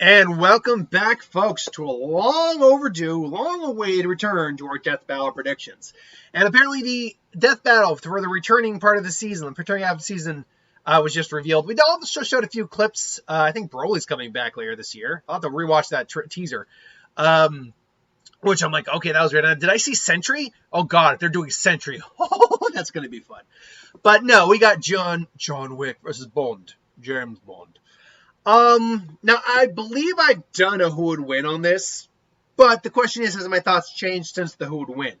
And welcome back, folks, to a long overdue, long awaited return to our Death Battle predictions. And apparently the Death Battle for the returning part of the season, the returning half of the season, was just revealed. We also showed a few clips. I think Broly's coming back later this year. I'll have to rewatch that teaser. Which I'm like, okay, that was weird. Did I see Sentry? Oh, God, if they're doing Sentry, oh, that's going to be fun. But no, we got John Wick versus Bond, James Bond. Now I believe I don't know who would win on this, but the question is, has my thoughts changed since the who would win?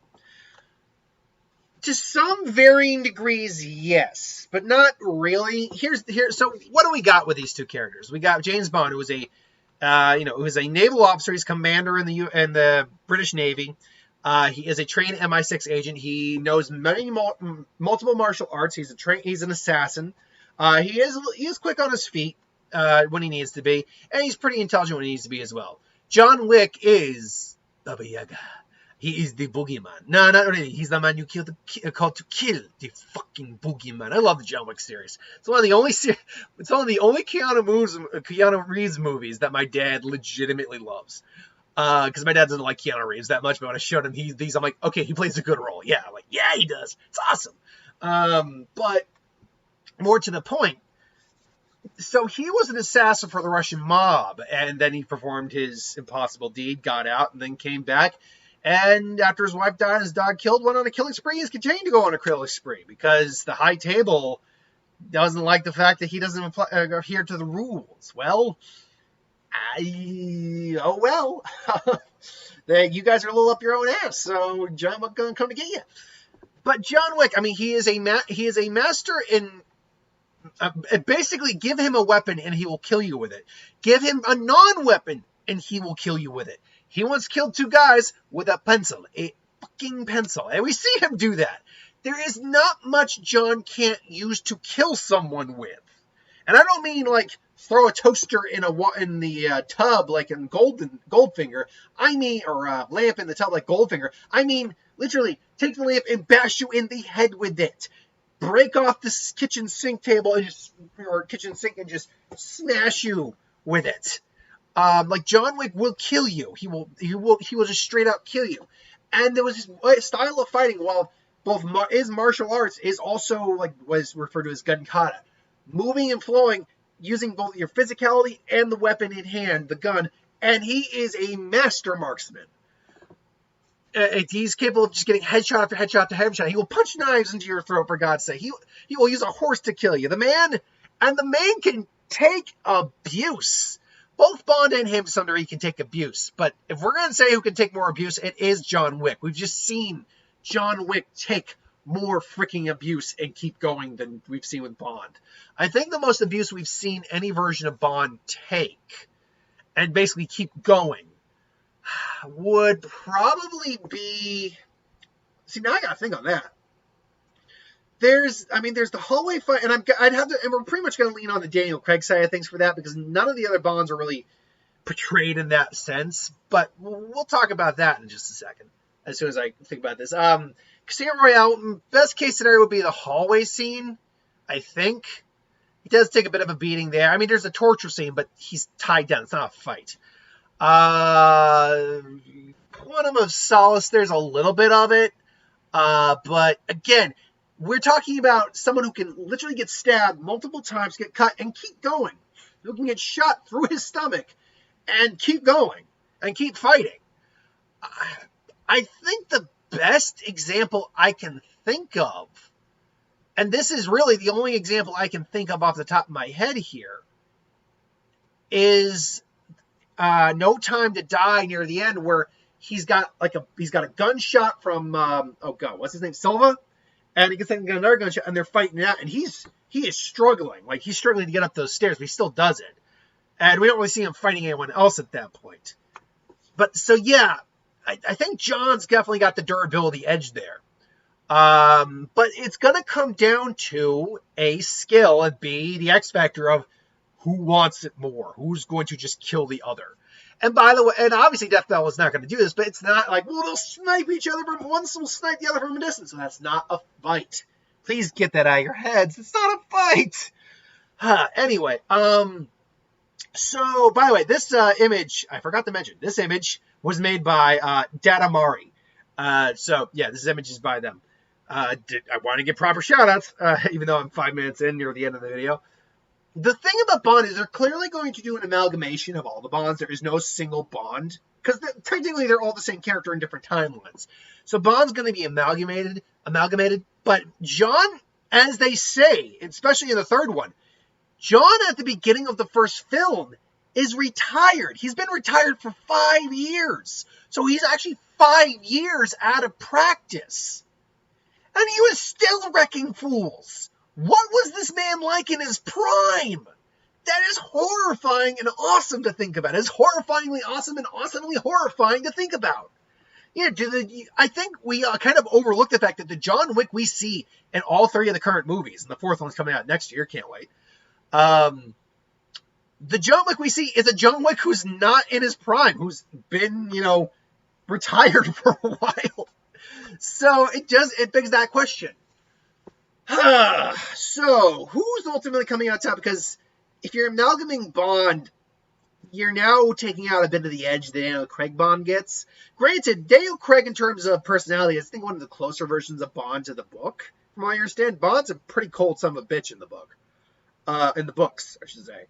To some varying degrees, yes, but not really. So what do we got with these two characters? We got James Bond, who was a naval officer. He's commander in the British Navy. He is a trained MI6 agent. He knows multiple martial arts. He's an assassin. He is quick on his feet. When he needs to be, and he's pretty intelligent when he needs to be as well. John Wick is Baba Yaga. He is the boogeyman. No, not really. He's the man you called to kill the fucking boogeyman. I love the John Wick series. It's one of the only Keanu Reeves movies that my dad legitimately loves. Because my dad doesn't like Keanu Reeves that much, but when I showed him these, I'm like, okay, he plays a good role. Yeah, I'm like, yeah, he does. It's awesome. But more to the point. So he was an assassin for the Russian mob, and then he performed his impossible deed, got out, and then came back. And after his wife died and his dog killed, went on a killing spree. He's continuing to go on a killing spree because the high table doesn't like the fact that he doesn't adhere to the rules. Well, you guys are a little up your own ass, so John Wick gonna come to get you. But John Wick, I mean, he is a master in. Basically, give him a weapon and he will kill you with it. Give him a non-weapon and he will kill you with it. He once killed two guys with a pencil, a fucking pencil, and we see him do that. There is not much John can't use to kill someone with, and I don't mean like throw a toaster in the tub like in Goldfinger. I mean, or a lamp in the tub like Goldfinger. I mean, literally take the lamp and bash you in the head with it. Break off this kitchen sink table and just smash you with it. Like John Wick will kill you. He will just straight up kill you. And there was his style of fighting, while both his martial arts is also like was referred to as gun kata, moving and flowing, using both your physicality and the weapon in hand, the gun. And he is a master marksman. He's capable of just getting headshot after headshot after headshot. He will punch knives into your throat, for God's sake. He will use a horse to kill you. The man can take abuse. Both Bond and him, to some degree, can take abuse. But if we're going to say who can take more abuse, it is John Wick. We've just seen John Wick take more freaking abuse and keep going than we've seen with Bond. I think the most abuse we've seen any version of Bond take and basically keep going would probably be. See, now I gotta think on that. There's the hallway fight, and we're pretty much gonna lean on the Daniel Craig side of things for that because none of the other Bonds are really portrayed in that sense. But we'll talk about that in just a second. As soon as I think about this, Casino Royale, best case scenario would be the hallway scene. I think he does take a bit of a beating there. I mean, there's a torture scene, but he's tied down. It's not a fight. Quantum of Solace, there's a little bit of it. But again, we're talking about someone who can literally get stabbed multiple times, get cut, and keep going. Who can get shot through his stomach and keep going and keep fighting. I think the best example I can think of, and this is really the only example I can think of off the top of my head here, is No Time to Die near the end, where he's got a gunshot from what's his name, Silva, and he gets another gunshot, and they're fighting it out, and he is struggling, like he's struggling to get up those stairs, but he still does it, and we don't really see him fighting anyone else at that point. But so yeah, I think John's definitely got the durability edge there. But it's gonna come down to A, skill, and B, the X factor of who wants it more? Who's going to just kill the other? And by the way, and obviously Deathbattle is not going to do this, but it's not like, well, they'll snipe each other from one, will snipe the other from a distance. So that's not a fight. Please get that out of your heads. It's not a fight. Anyway, So, by the way, this image, I forgot to mention, this image was made by Data Mari. So, yeah, this image is by them. I want to give proper shout-outs, even though I'm 5 minutes in near the end of the video. The thing about Bond is they're clearly going to do an amalgamation of all the Bonds. There is no single Bond, because technically they're all the same character in different timelines. So Bond's going to be amalgamated, but John, as they say, especially in the third one, John, at the beginning of the first film, is retired. He's been retired for 5 years. So he's actually 5 years out of practice. And he was still wrecking fools. What was this man like in his prime? That is horrifying and awesome to think about. It's horrifyingly awesome and awesomely horrifying to think about. Yeah, I think we kind of overlooked the fact that the John Wick we see in all 3 of the current movies, and the 4th one's coming out next year, can't wait. The John Wick we see is a John Wick who's not in his prime, who's been, retired for a while. So it begs that question. So who's ultimately coming out top? Because if you're amalgamating Bond, you're now taking out a bit of the edge that Daniel Craig Bond gets. Granted, Daniel Craig, in terms of personality, is I think one of the closer versions of Bond to the book. From what I understand, Bond's a pretty cold son of a bitch in the book. In the books, I should say.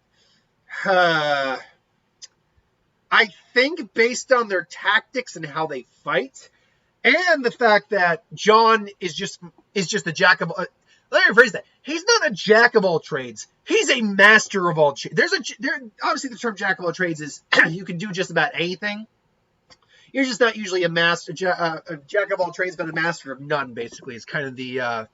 I think based on their tactics and how they fight, and the fact that John is just a jack of. Let me rephrase that. He's not a jack of all trades. He's a master of all trades. Obviously the term jack of all trades is you can do just about anything. You're just not usually a jack of all trades, but a master of none. Basically, is kind of the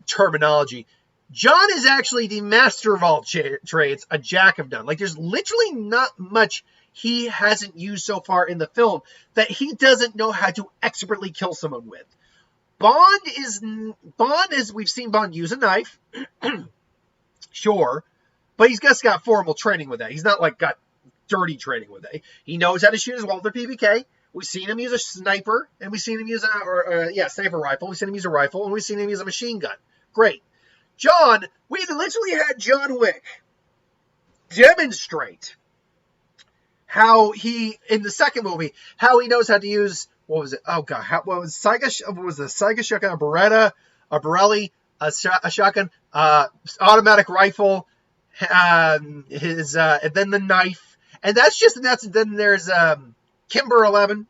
terminology. John is actually the master of all trades, a jack of none. Like, there's literally not much he hasn't used so far in the film that he doesn't know how to expertly kill someone with. Bond is we've seen Bond use a knife, sure, but he's just got formal training with that. He's not like got dirty training with it. He knows how to shoot his Walther PPK. We've seen him use a sniper, and we've seen him use sniper rifle. We've seen him use a rifle, and we've seen him use a machine gun. Great. John, we literally had John Wick demonstrate how he, in the second movie, how he knows how to use, what was it? Oh, God. What was the Saiga shotgun, a Beretta, a Borelli, a shotgun, automatic rifle, and then the knife. And then there's Kimber 11,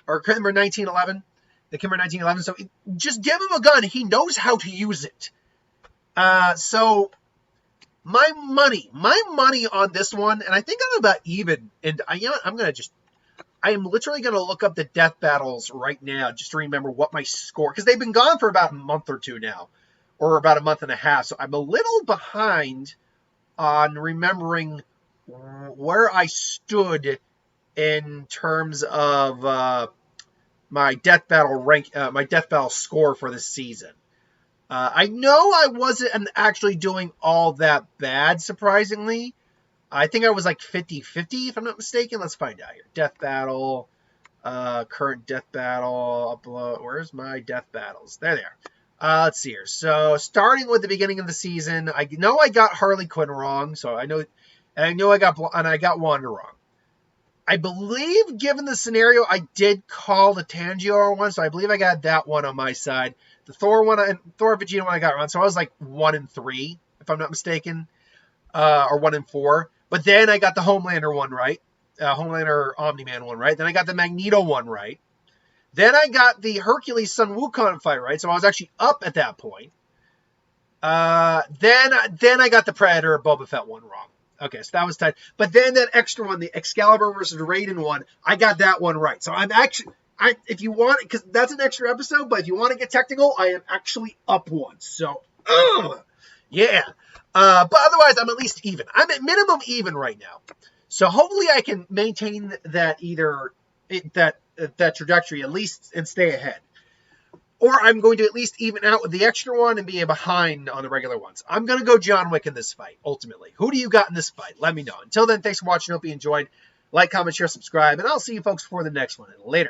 or Kimber 1911, the Kimber 1911. So just give him a gun. He knows how to use it. So my money on this one, and I think I'm about even, and I am literally going to look up the death battles right now just to remember what my score, because they've been gone for about a month or two now, or about a month and a half, so I'm a little behind on remembering where I stood in terms of my death battle rank, my death battle score for this season. I know I wasn't actually doing all that bad, surprisingly. I think I was like 50-50, if I'm not mistaken. Let's find out here. Death battle, current death battle, upload. Where's my death battles? There they are. Let's see here. So, starting with the beginning of the season, I know I got Harley Quinn wrong. So I got Wanda wrong. I believe, given the scenario, I did call the Tangier one, so I believe I got that one on my side. The Thor one and Thor Vegeta one I got wrong, so I was like 1-3, if I'm not mistaken, or 1-4. But then I got the Homelander one right, Homelander Omni-Man one right. Then I got the Magneto one right. Then I got the Hercules Sun Wukong fight right, so I was actually up at that point. Then I got the Predator Boba Fett one wrong. Okay, so that was tight. But then that extra one, the Excalibur versus Raiden one, I got that one right. So I'm actually, if you want, because that's an extra episode, but if you want to get technical, I am actually up one. So, yeah. But otherwise, I'm at least even. I'm at minimum even right now. So hopefully I can maintain that that trajectory at least and stay ahead. Or I'm going to at least even out with the extra one and be behind on the regular ones. I'm going to go John Wick in this fight, ultimately. Who do you got in this fight? Let me know. Until then, thanks for watching. Hope you enjoyed. Like, comment, share, subscribe. And I'll see you folks for the next one. Later.